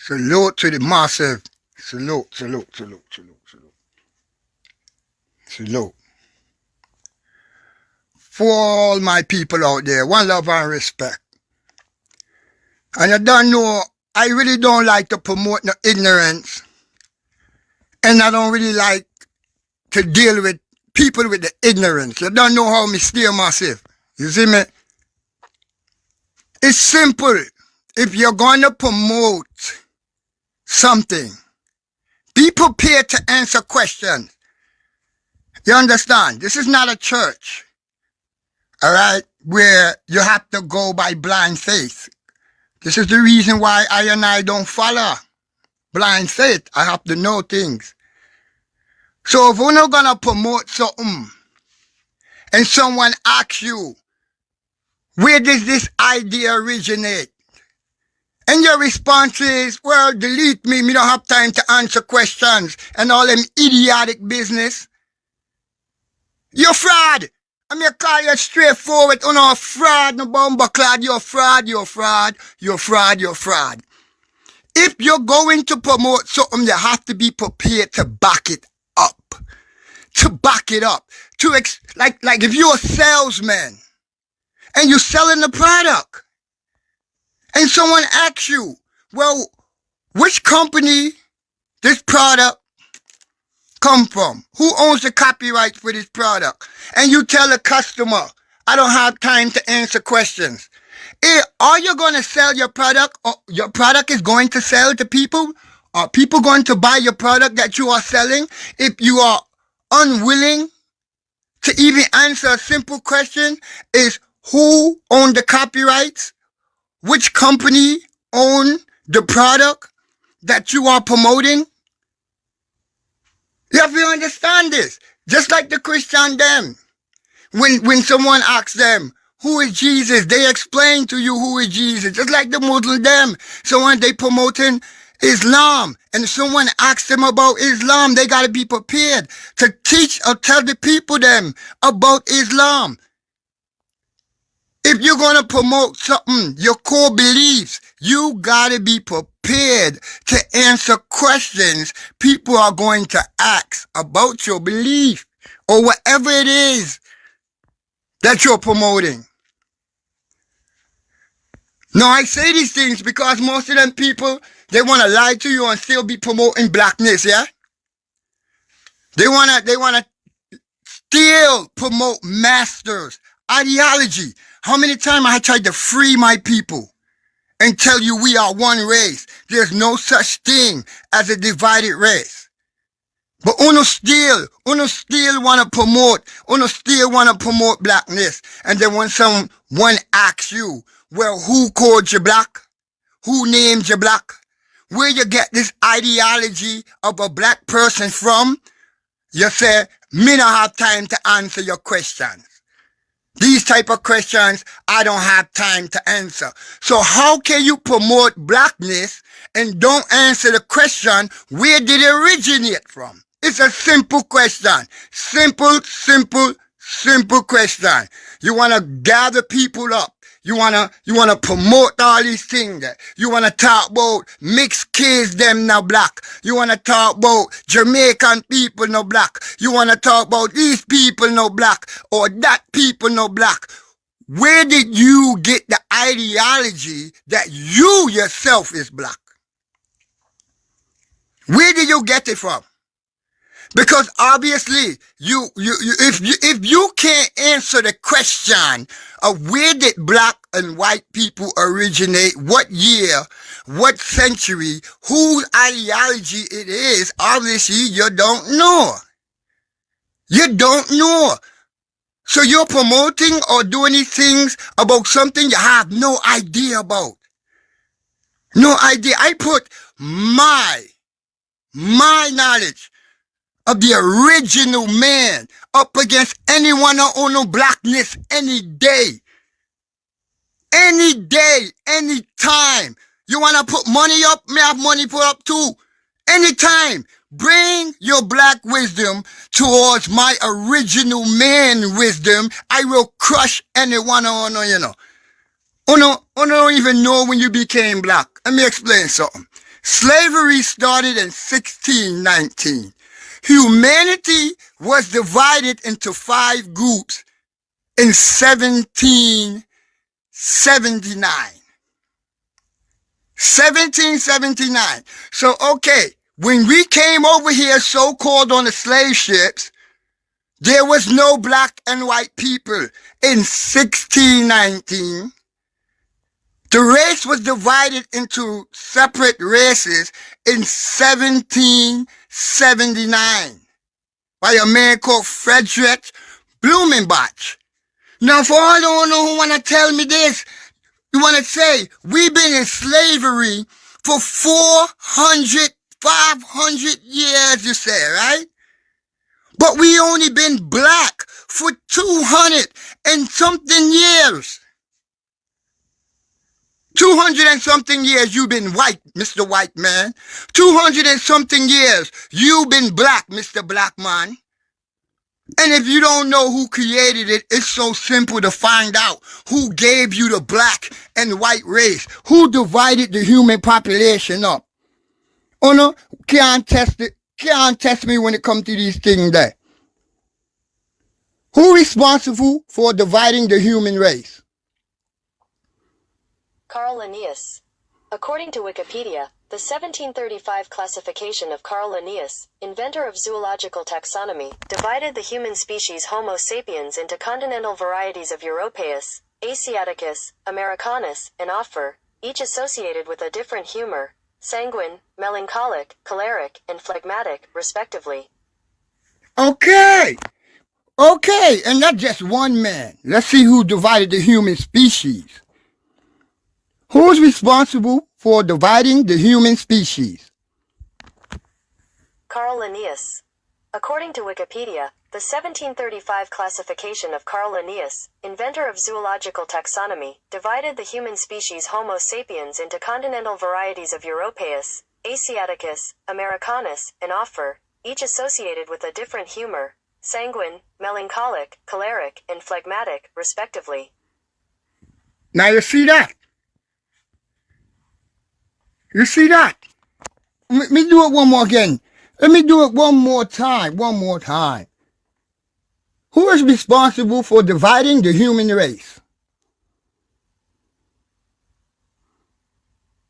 Salute to the massive. Salute, salute, salute, salute, salute. Salute. For all my people out there, one love and respect. And I don't know, I really don't like to promote no ignorance. And I don't really like to deal with people with the ignorance. You don't know how me steer myself. You see me? It's simple. If you're going to promote something, be prepared to answer questions. You understand? This is not a church, all right, where you have to go by blind faith. This is the reason why I and I don't follow blind faith. I have to know things. So if we're not going to promote something and someone asks you, where does this idea originate? And your response is, well, delete me. Me don't have time to answer questions and all them idiotic business. You're fraud. I'm going to call you straightforward. Oh no, fraud, no bomber clad. You're fraud, you're fraud, you're fraud, you're fraud. If you're going to promote something, you have to be prepared to back it up. To back it up. Like if you're a salesman and you're selling the product and someone asks you, well, which company this product come from? Who owns the copyright for this product? And you tell the customer, I don't have time to answer questions. Are you going to sell your product? Or your product is going to sell to people? Are people going to buy your product that you are selling? If you are unwilling to even answer a simple question, is who owned the copyrights? Which company owned the product that you are promoting? You have to understand this. Just like the Christian them. When someone asks them, who is Jesus? They explain to you who is Jesus. Just like the Muslim them. So when they promoting Islam and someone asks them about Islam, they got to be prepared to teach or tell the people them about Islam. If you're going to promote something, your core beliefs, you got to be prepared to answer questions people are going to ask about your belief or whatever it is that you're promoting. Now, I say these things because most of them people, they want to lie to you and still be promoting blackness, yeah? They want to still promote masters, ideology. How many times I tried to free my people and tell you we are one race. There's no such thing as a divided race. But uno still want to promote blackness. And then when someone asks you, well, who called you black? Who named you black? Where you get this ideology of a black person from? You say, me not have time to answer your questions. These type of questions, I don't have time to answer. So how can you promote blackness and don't answer the question, where did it originate from? It's a simple question. Simple question. You want to gather people up. You want to promote all these things. You want to talk about mixed kids, them now black. You want to talk about Jamaican people no black. You want to talk about these people no black or that people no black. Where did you get the ideology that you yourself is black? Where did you get it from? Because obviously, if you can't answer the question of where did black and white people originate, what year, what century, whose ideology it is, obviously you don't know. You don't know. So you're promoting or doing these things about something you have no idea about. No idea. I put my knowledge of the original man up against anyone on no blackness any day. Any day, any time. You want to put money up? Me have money put up too. Anytime. Bring your black wisdom towards my original man wisdom. I will crush anyone on, you know. Oh no, don't even know when you became black. Let me explain something. Slavery started in 1619. Humanity was divided into 5 groups in 1779. 1779. So, okay, when we came over here so-called on the slave ships, there was no black and white people in 1619. The race was divided into separate races in 1779 by a man called Friedrich Blumenbach. Now, for all don't know who want to tell me this, you want to say, we've been in slavery for 400, 500 years, you say, right? But we only been black for 200 and something years. 200 and something years you've been white, Mr. White Man. 200 and something years you've been black, Mr. Black Man. And if you don't know who created it, it's so simple to find out who gave you the black and white race. Who divided the human population up. Oh no, can't test it. Can't test me when it comes to these things there. Who responsible for dividing the human race? Carl Linnaeus. According to Wikipedia, the 1735 classification of Carl Linnaeus, inventor of zoological taxonomy, divided the human species Homo sapiens into continental varieties of Europaeus, Asiaticus, Americanus, and Offer, each associated with a different humor, sanguine, melancholic, choleric, and phlegmatic, respectively. Okay, and not just one man. Let's see who divided the human species. Who's responsible for dividing the human species? Carl Linnaeus. According to Wikipedia, the 1735 classification of Carl Linnaeus, inventor of zoological taxonomy, divided the human species Homo sapiens into continental varieties of Europaeus, Asiaticus, Americanus, and Offer, each associated with a different humor, sanguine, melancholic, choleric, and phlegmatic, respectively. Now you see that? You see that? Let me do it one more again. Let me do it one more time. Who is responsible for dividing the human race?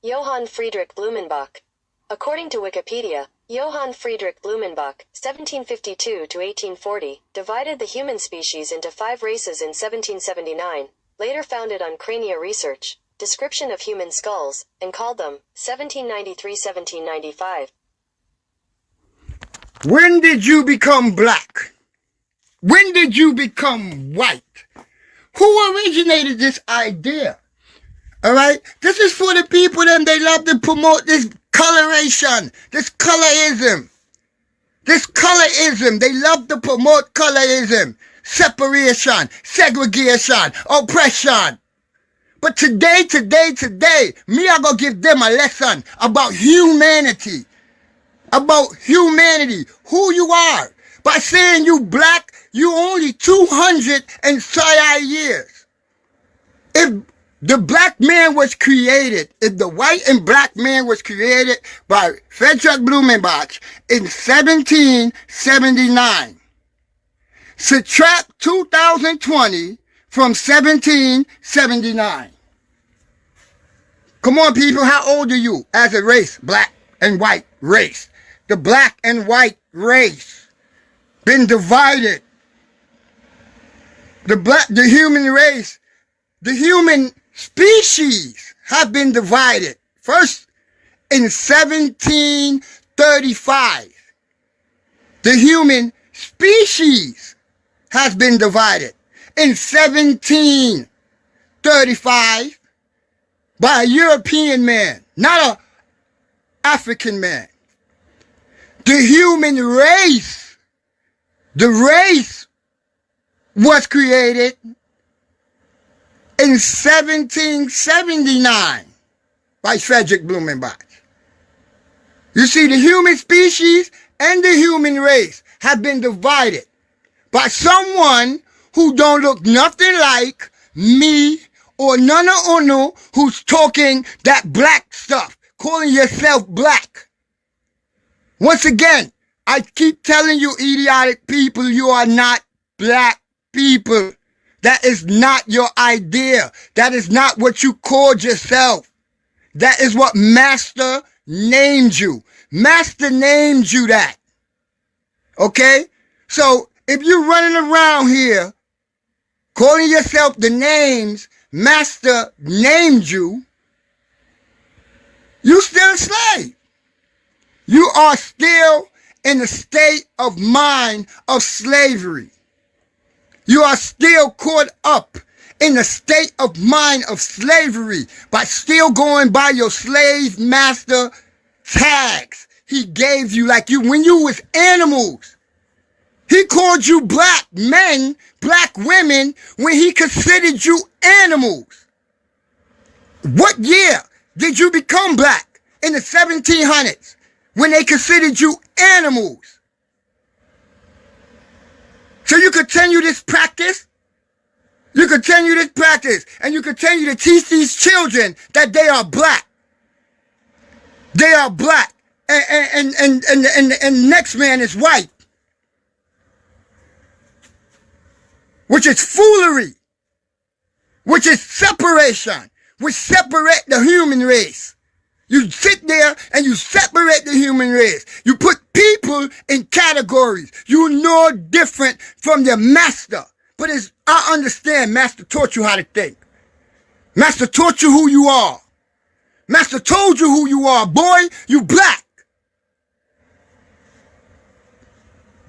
Johann Friedrich Blumenbach. According to Wikipedia, Johann Friedrich Blumenbach, 1752 to 1840, divided the human species into 5 races in 1779, later founded on crania research, description of human skulls, and called them 1793-1795. When did you become black? When did you become white? Who originated this idea? All right? This is for the people and they love to promote this coloration, this colorism. This colorism. They love to promote colorism, separation, segregation, oppression. But today, me I gonna give them a lesson about humanity. About humanity, who you are. By saying you black, you only 200 and some years. If the black man was created, if the white and black man was created by Friedrich Blumenbach in 1779, subtract 2020 from 1779. Come on, people, how old are you as a race, black and white race? The black and white race been divided. The human race, the human species have been divided. First, in 1735, the human species has been divided. In 1735, by a European man, not an African man. The human race, the race was created in 1779 by Friedrich Blumenbach. You see, the human species and the human race have been divided by someone who don't look nothing like me or Nana Ono, who's talking that black stuff calling yourself black. Once again, I keep telling you, idiotic people, you are not black people. That is not your idea. That is not what you called yourself. That is what Master named you. Master named you that. Okay? So, if you're running around here calling yourself the names Master named you, you still a slave. You are still in a state of mind of slavery. You are still caught up in the state of mind of slavery by still going by your slave master tags he gave you, like you when you was animals. He called you black men, black women, when he considered you animals. What year did you become black? In the 1700s, when they considered you animals. So you continue this practice. You continue this practice, and you continue to teach these children that they are black. They are black, and the next man is white. Which is foolery, which is separation, which separate the human race. You sit there and you separate the human race. You put people in categories. You know different from your master. But I understand Master taught you how to think. Master taught you who you are. Master told you who you are. Boy, you black.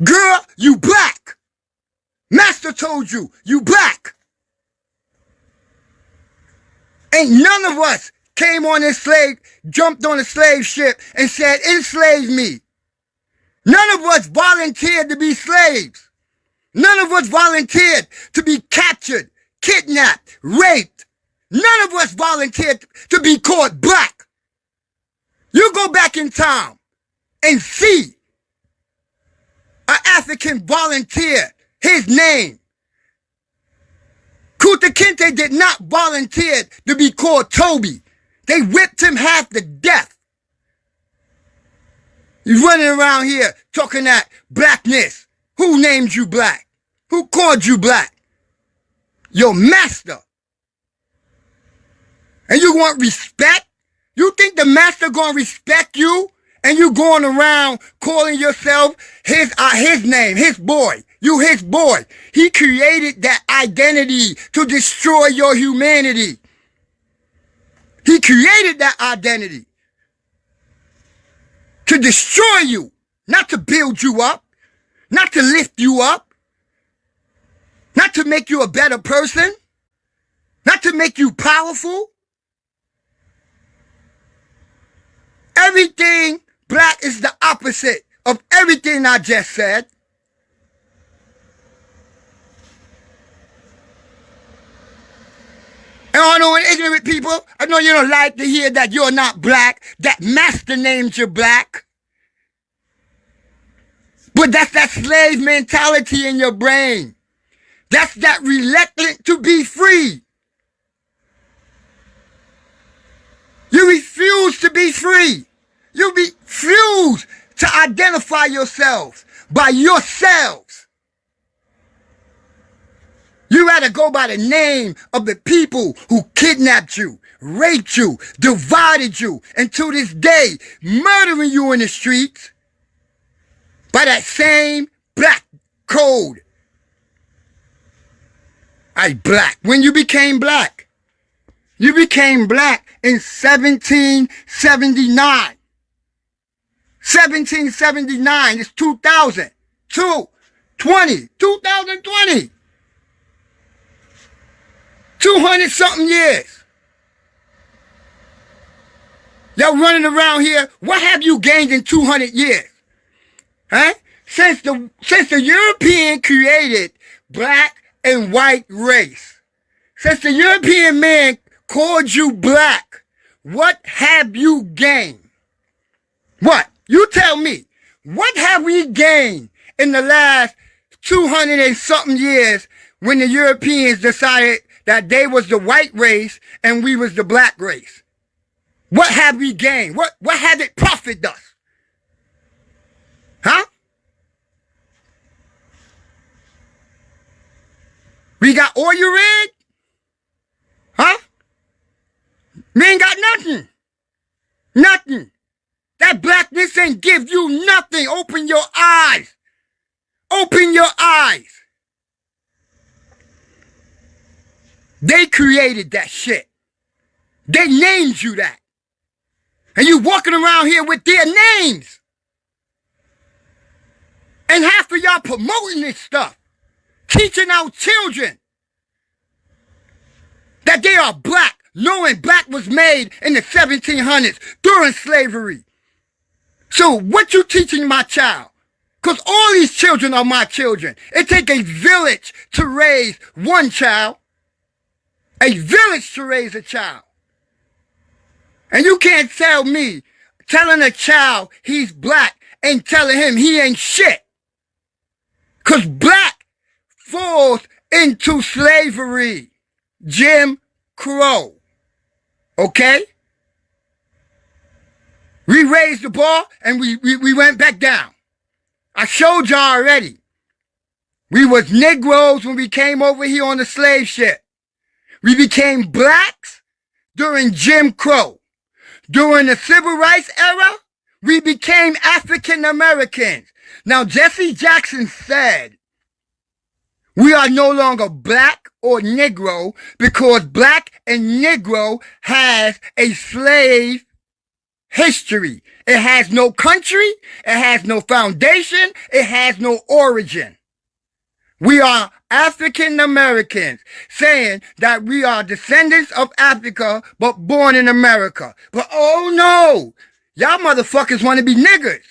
Girl, you black. Master told you, you black. Ain't none of us came on this slave, jumped on a slave ship and said, enslave me. None of us volunteered to be slaves. None of us volunteered to be captured, kidnapped, raped. None of us volunteered to be called black. You go back in time and see an African volunteer, his name. Kunta Kinte did not volunteer to be called Toby. They whipped him half to death. He's running around here talking that blackness. Who named you black? Who called you black? Your master. And you want respect? You think the master gonna respect you? And you going around calling yourself his name, his boy. You his boy. He created that identity to destroy your humanity. He created that identity to destroy you, not to build you up, not to lift you up, not to make you a better person, not to make you powerful. Everything black is the opposite of everything I just said. And I know ignorant people, I know you don't like to hear that you're not black, that master named you black. But that's that slave mentality in your brain. That's that reluctant to be free. You refuse to be free. You refuse to identify yourselves by yourselves. You rather go by the name of the people who kidnapped you, raped you, divided you, and to this day, murdering you in the streets by that same black code. Black. When you became black in 1779. 1779 is 2020. 200-something years. Y'all running around here. What have you gained in 200 years? Huh? Since the European created black and white race. Since the European man called you black, what have you gained? What? You tell me. What have we gained in the last 200 and something years when the Europeans decided that they was the white race and we was the black race? What have we gained? What has it profited us? Huh? We got oil rig? Huh? We ain't got nothing. Nothing. That blackness ain't give you nothing. Open your eyes. Open your eyes. They created that shit. They named you that. And you walking around here with their names. And half of y'all promoting this stuff. Teaching our children that they are black, knowing black was made in the 1700s during slavery. So what you teaching my child? Because all these children are my children. It takes a village to raise one child. A village to raise a child. And you can't tell me, telling a child he's black and telling him he ain't shit. Because black falls into slavery. Jim Crow. Okay? We raised the bar and we went back down. I showed y'all already. We was Negroes when we came over here on the slave ship. We became blacks during Jim Crow. During the Civil Rights era, we became African Americans. Now, Jesse Jackson said, we are no longer black or Negro because black and Negro has a slave history. It has no country. It has no foundation. It has no origin. We are African Americans, saying that we are descendants of Africa, but born in America. But oh no, y'all motherfuckers want to be niggers.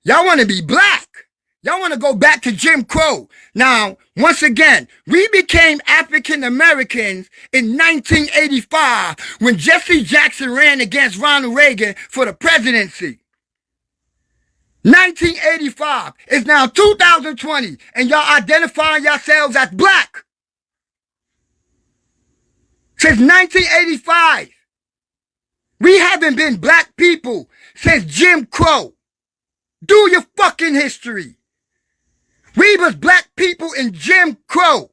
Y'all want to be black. Y'all want to go back to Jim Crow. Now, once again, we became African Americans in 1985 when Jesse Jackson ran against Ronald Reagan for the presidency. 1985 is now 2020, and y'all identifying yourselves as black. Since 1985, we haven't been black people since Jim Crow. Do your fucking history. We was black people in Jim Crow.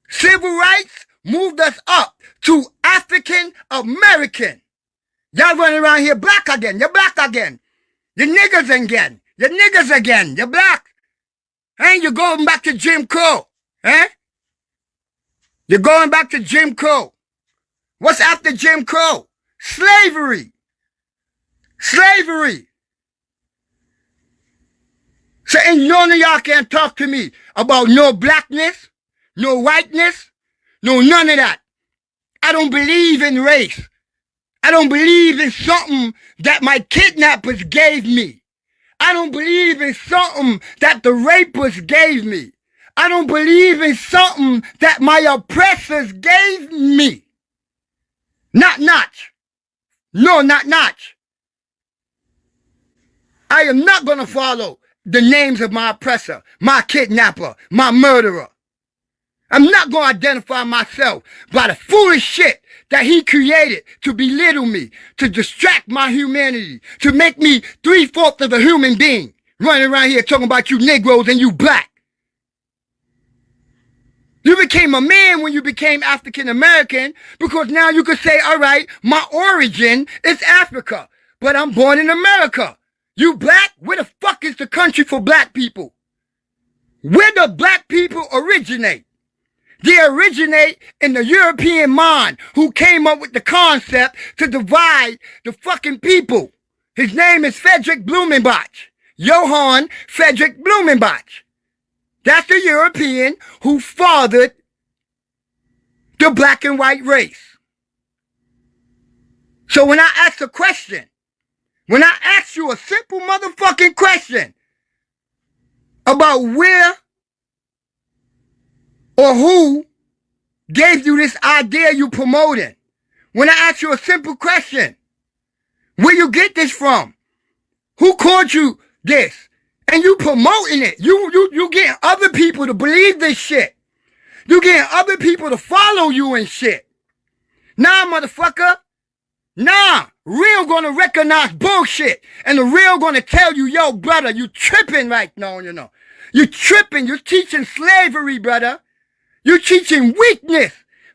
Civil rights moved us up to African American. Y'all running around here black again. You're black again. You're niggers again. You're niggers again. You're black. And you're going back to Jim Crow. Eh? You're going back to Jim Crow. What's after Jim Crow? Slavery. Slavery. So ain't none of y'all can talk to me about no blackness, no whiteness, no none of that. I don't believe in race. I don't believe in something that my kidnappers gave me. I don't believe in something that the rapers gave me. I don't believe in something that my oppressors gave me. Not Notch. No, not Notch. I am not going to follow the names of my oppressor, my kidnapper, my murderer. I'm not going to identify myself by the foolish shit that he created to belittle me, to distract my humanity, to make me 3/4 of a human being, running around here talking about you Negroes and you black. You became a man when you became African American because now you could say, all right, my origin is Africa, but I'm born in America. You black? Where the fuck is the country for black people? Where do black people originate? They originate in the European mind who came up with the concept to divide the fucking people. His name is Friedrich Blumenbach. Johann Friedrich Blumenbach. That's the European who fathered the black and white race. So when I ask a question, when I ask you a simple motherfucking question about where or who gave you this idea you promoting, when I ask you a simple question, where you get this from? Who called you this? And you promoting it. You getting other people to believe this shit. You getting other people to follow you and shit. Nah, motherfucker. Nah, real gonna recognize bullshit. And the real gonna tell you, yo, brother, you tripping right now, you know. You tripping. You're teaching slavery, brother. You're teaching weakness.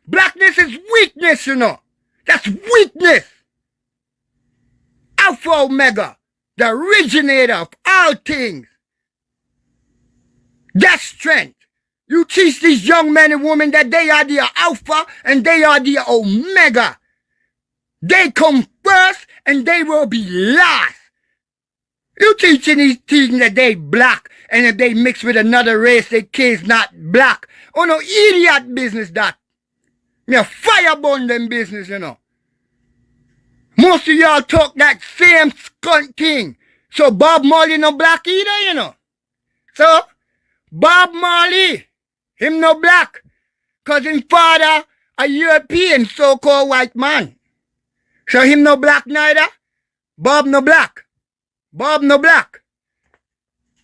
Blackness is weakness, you know. That's weakness. Alpha Omega, the originator of all things. That's strength. You teach these young men and women that they are the Alpha and they are the Omega. They come first and they will be last. You teaching these teens that they black and if they mix with another race, their kids not black. Oh no, idiot business that. Me a fireburn them business, you know. Most of y'all talk that same skunt thing. So Bob Marley no black either, you know. So, Bob Marley, him no black. Cause his father a European so-called white man. So him no black neither. Bob no black. Bob no black.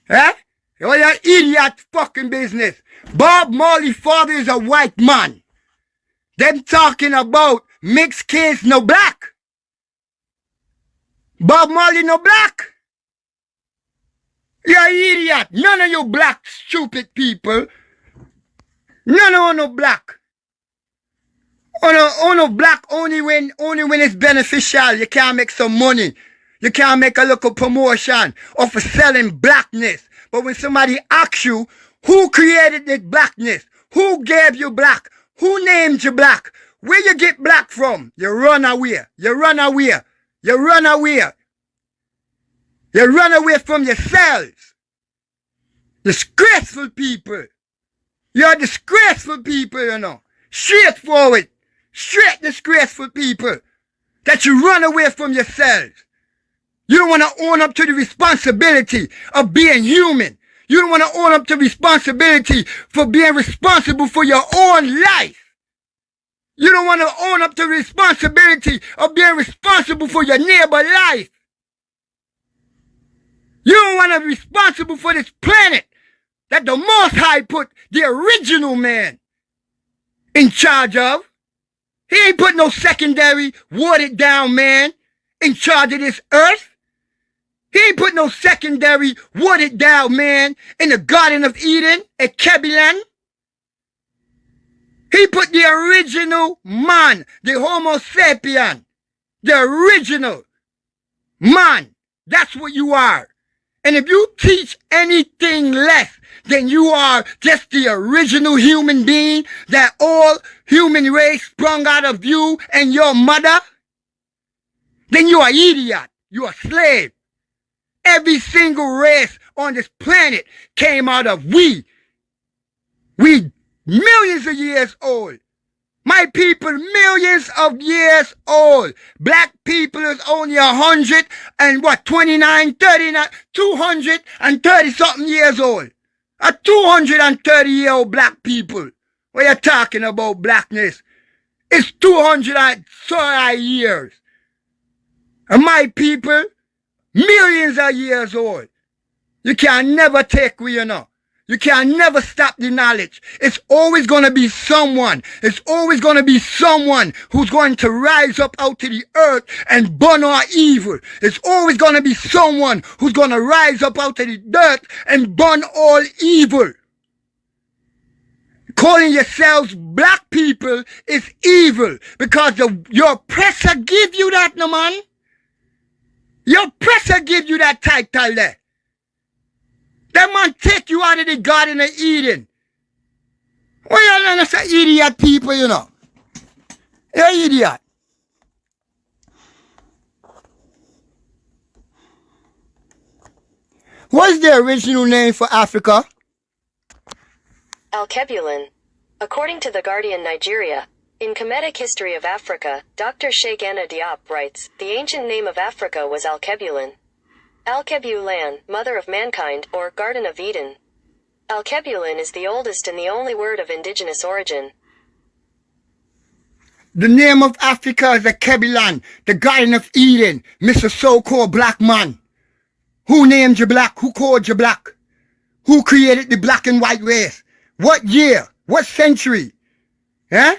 Eh? You're an idiot fucking business. Bob Marley's father is a white man. Them talking about mixed kids no black. Bob Marley no black. You're an idiot. None of you black stupid people. None of you no black. No black only when it's beneficial. You can't make some money. You can't make a little promotion of selling blackness. But when somebody asks you, who created this blackness? Who gave you black? Who named you black? Where you get black from? You run away. You run away. You run away. You run away from yourselves. Disgraceful people. You're disgraceful people, you know. Straightforward. Straight disgraceful people. That you run away from yourselves. You don't want to own up to the responsibility of being human. You don't want to own up to responsibility for being responsible for your own life. You don't want to own up to responsibility of being responsible for your neighbor's life. You don't want to be responsible for this planet that the Most High put the original man in charge of. He ain't put no secondary, watered down man in charge of this earth. He ain't put no secondary, watered down man in the Garden of Eden at Kebilan. He put the original man, the Homo sapien, the original man. That's what you are. And if you teach anything less than you are just the original human being that all human race sprung out of you and your mother, then you are an idiot. You are a slave. Every single race on this planet came out of we. We millions of years old. My people, millions of years old. Black people is only 100 and what, 29, 39, 230 something years old. A 230-year-old black people. What you talking about blackness? It's 230 years. And my people, millions of years old. You can never take away, you know. You can never stop the knowledge. It's always going to be someone. It's always going to be someone who's going to rise up out to the earth and burn our evil. It's always going to be someone who's going to rise up out of the dirt and burn all evil. Calling yourselves black people is evil because your oppressor give you that, no man. Your oppressor give you that title there. That man take you out of the Garden of Eden. Well, you're not idiot people, you know. You're an idiot. What's the original name for Africa? Alkebulan. According to The Guardian Nigeria, in Kemetic History of Africa, Dr. Sheikh Anna Diop writes, the ancient name of Africa was Alkebulan. Alkebulan, Mother of Mankind, or Garden of Eden. Alkebulan is the oldest and the only word of indigenous origin. The name of Africa is Kebilan, the Garden of Eden, Mr. So-called black man. Who named you black? Who called you black? Who created the black and white race? What year? What century? Eh?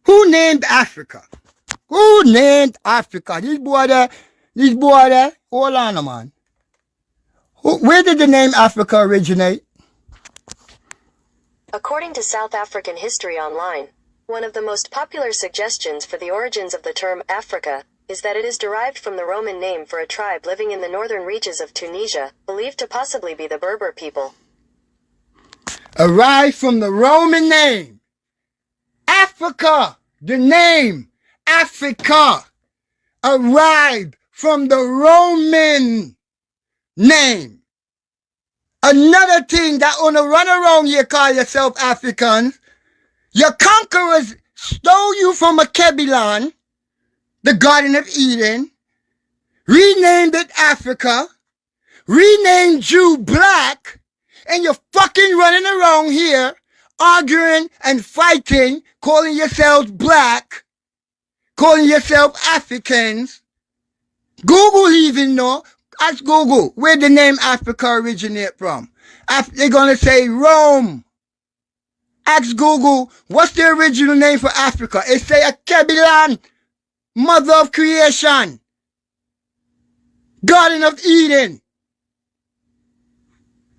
Who named Africa? Who named Africa? These boy there, hold on, man. Where did the name Africa originate? According to South African History Online, one of the most popular suggestions for the origins of the term Africa is that it is derived from the Roman name for a tribe living in the northern reaches of Tunisia, believed to possibly be the Berber people. Arrived from the Roman name. Africa, the name Africa, arrived from the Roman name. Another thing that wanna run around here call yourself Africans, your conquerors stole you from a Kebilan, the Garden of Eden, renamed it Africa, renamed you black, and you're fucking running around here arguing and fighting, calling yourselves black, calling yourself Africans. Google even know. Ask Google where the name Africa originate from. They're gonna say Rome. Ask Google what's the original name for Africa. It say a Kebilan, mother of creation, Garden of Eden.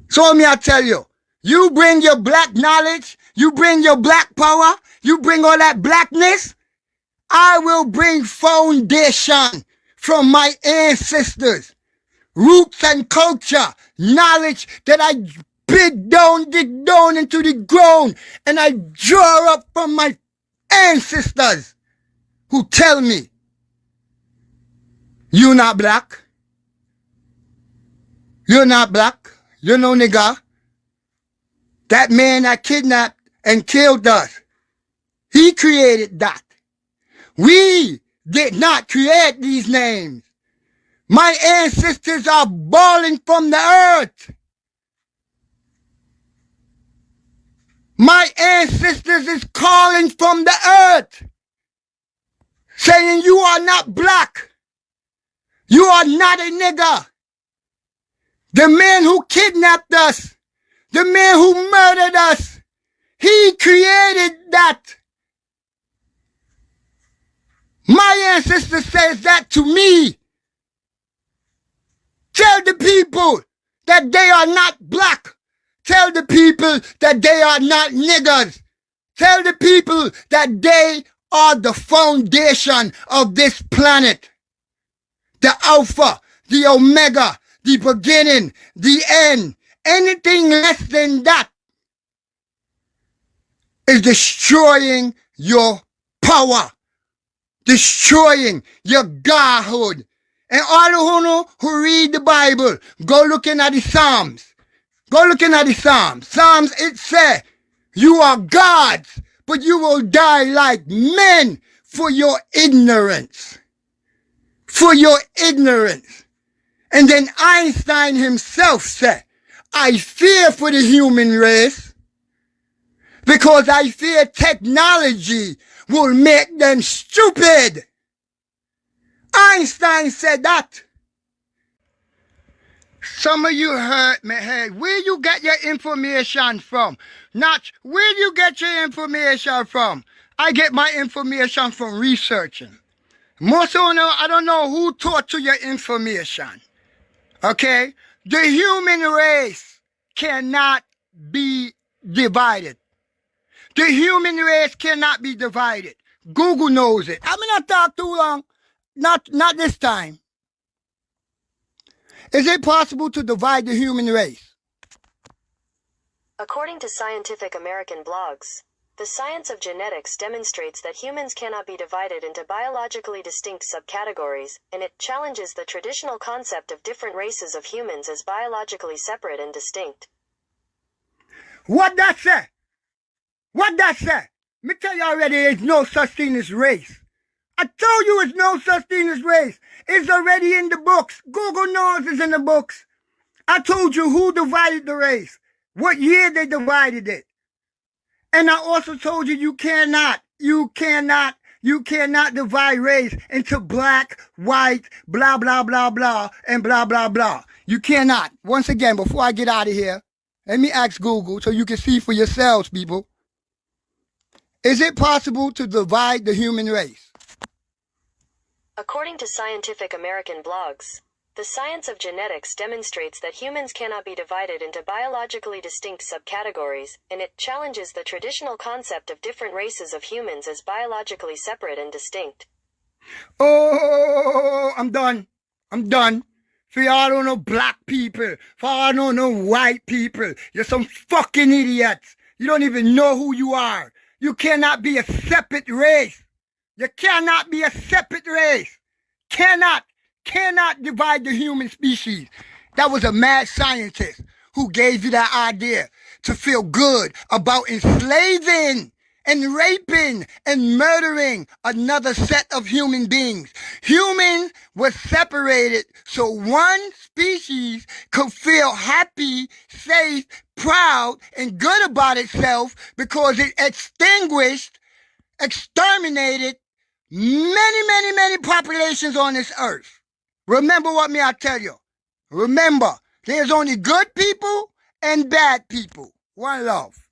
So me I tell you, you bring your black knowledge, you bring your black power, you bring all that blackness, I will bring foundation from my ancestors. Roots and culture, knowledge that I dig down into the ground, and I draw up from my ancestors who tell me, you not black, you're not black, you're no nigga. That man that kidnapped and killed us, he created that. We did not create these names. My ancestors are balling from the earth. My ancestors is calling from the earth, saying you are not black. You are not a nigger. The man who kidnapped us, the man who murdered us, he created that. My ancestor says that to me. Tell the people that they are not black. Tell the people that they are not niggers. Tell the people that they are the foundation of this planet. The Alpha, the Omega, the beginning, the end. Anything less than that is destroying your power, destroying your godhood. And all who read the Bible, go looking at the Psalms. Go looking at the Psalms. Psalms, it says, you are gods, but you will die like men for your ignorance. For your ignorance. And then Einstein himself said, I fear for the human race because I fear technology will make them stupid. Einstein said that. Some of you heard me, hey, where you get your information from? Not where you get your information from. I get my information from researching. Most of you, I don't know who taught you your information. Okay? The human race cannot be divided. The human race cannot be divided. Google knows it. I'm not talk too long. Not this time. Is it possible to divide the human race? According to Scientific American blogs, the science of genetics demonstrates that humans cannot be divided into biologically distinct subcategories, and it challenges the traditional concept of different races of humans as biologically separate and distinct. What that say? What that say? Me tell you already, there's no such thing as race. I told you it's no such thing as race. It's already in the books. Google knows it's in the books. I told you who divided the race, what year they divided it. And I also told you you cannot divide race into black, white, blah, blah, blah, blah, and blah, blah, blah. You cannot. Once again, before I get out of here, let me ask Google so you can see for yourselves, people. Is it possible to divide the human race? According to Scientific American blogs, the science of genetics demonstrates that humans cannot be divided into biologically distinct subcategories, and it challenges the traditional concept of different races of humans as biologically separate and distinct. Oh, I'm done. I'm done. For y'all don't know black people. For y'all don't know white people. You're some fucking idiots. You don't even know who you are. You cannot be a separate race. You cannot be a separate race. Cannot divide the human species. That was a mad scientist who gave you that idea to feel good about enslaving and raping and murdering another set of human beings. Humans were separated so one species could feel happy, safe, proud, and good about itself because it exterminated many populations on this earth. Remember what I tell you. Remember, there's only good people and bad people. One love.